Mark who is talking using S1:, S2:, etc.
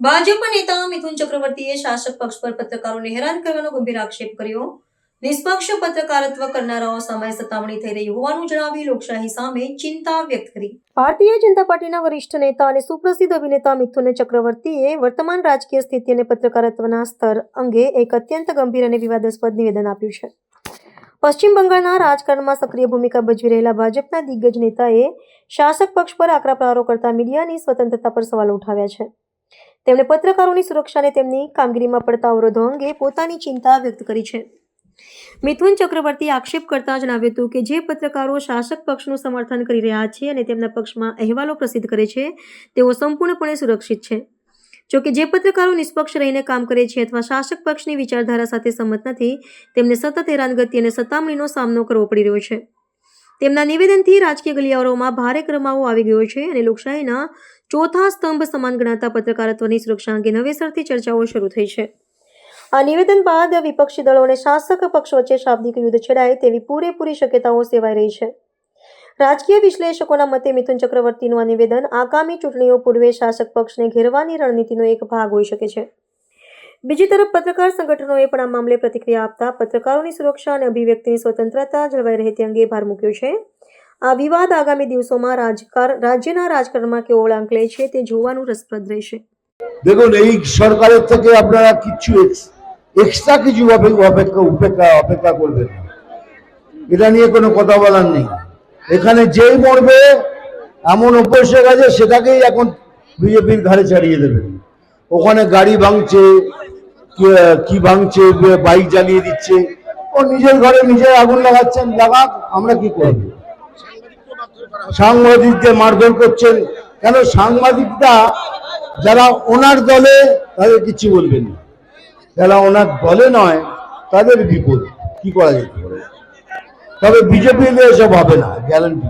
S1: ભાજપ નેતા મિથુન ચક્રવર્તીએ શાસક પક્ષ પર પત્રકારોને હેરાન કરવાનો ગંભીર આક્ષેપ કર્યો. નિષ્પક્ષ પત્રકારત્વ કરનારાઓ સામે સતામણી થઈ રહી હોવાનું જણાવી લોકશાહી સામે ચિંતા વ્યક્ત કરી. ભારતીય જનતા પાર્ટીના વરિષ્ઠ નેતા અને સુપ્રસિદ્ધ અભિનેતા મિથુન ચક્રવર્તીએ વર્તમાન રાજકીય સ્થિતિ અને પત્રકારત્વના સ્તર અંગે એક અત્યંત ગંભીર અને વિવાદાસ્પદ નિવેદન આપ્યું છે. પશ્ચિમ બંગાળના રાજકારણમાં સક્રિય ભૂમિકા ભજવી રહેલા ભાજપના દિગ્ગજ નેતાએ શાસક પક્ષ પર આકરા પ્રહારો કરતા મીડિયાની સ્વતંત્રતા પર સવાલો ઉઠાવ્યા છે. તેમણે પત્રકારોની સુરક્ષા અને તેમની કામગીરીમાં પડતા અવરોધો અંગે પોતાની ચિંતા વ્યક્ત કરી છે. મિથુન ચક્રવર્તીએ આક્ષેપ કરતા જણાવ્યું હતું કે જે પત્રકારો શાસક પક્ષનું સમર્થન કરી રહ્યા છે અને તેમના પક્ષમાં અહેવાલો પ્રસિદ્ધ કરે છે તેઓ સંપૂર્ણપણે સુરક્ષિત છે. જોકે જે પત્રકારો નિષ્પક્ષ રહીને કામ કરે છે અથવા શાસક પક્ષની વિચારધારા સાથે સંમત નથી તેમને સતત હેરાનગતિ અને સતામણીનો સામનો કરવો પડી રહ્યો છે. તેમના નિવેદનથી રાજકીય ગલિયારોમાં ભારે ગરમાવો આવી ગયો છે અને લોકશાહીના ચોથા સ્તંભ સમાન ગણાતા પત્રકારત્વની સુરક્ષા અંગે નવેસરથી ચર્ચાઓ શરૂ થઈ છે. આ નિવેદન બાદ વિપક્ષી દળો અને શાસક પક્ષ વચ્ચે શાબ્દિક યુદ્ધ છેડાય તેવી પૂરેપૂરી શક્યતાઓ સેવાઈ રહી છે. રાજકીય વિશ્લેષકોના મતે મિથુન ચક્રવર્તીનું આ નિવેદન આગામી ચૂંટણીઓ પૂર્વે શાસક પક્ષને ઘેરવાની રણનીતિનો એક ભાગ હોઈ શકે છે. બીજી તરફ પત્રકાર સંગઠનોએ પણ આ મામલે પ્રતિક્રિયા આપતા પત્રકારોની સુરક્ષા અને અભિવ્યક્તિની સ્વતંત્રતા જળવાઈ રહે તે અંગે ભાર મૂક્યો છે. આ વિવાદ આગામી દિવસોમાં રાજ્યના રાજકારણમાં કેવો વળાંક લે છે તે જોવાનું રસપ્રદ રહેશે.
S2: দেখুন এই সরকারের থেকে আপনারা কিছু এক্সট্রা কিছু অপেক্ষা করবেন না, এটা নিয়ে কোনো কথা বলার নেই। এখানে যেই মরবে এমন অভ্যাস আছে সেটাকেই এখন বিজেপির ঘাড়ে চালিয়ে দেবে। ওখানে গাড়ি ভাঙছে, কি ভাঙছে, বাইক জ্বালিয়ে দিচ্ছে, ও নিজের ঘরে নিজে আগুন লাগাচ্ছেন, লাগাক, আমরা কি করব? সাংবাদিকদের মারধর করছেন কেন? সাংবাদিকরা যারা ওনার দলে তাদের কিছু বলবেন না, যারা ওনার দলে নয় তাদের বিপদ। কি করা যেতে পারে? তবে বিজেপি এসব হবে না, গ্যারান্টি।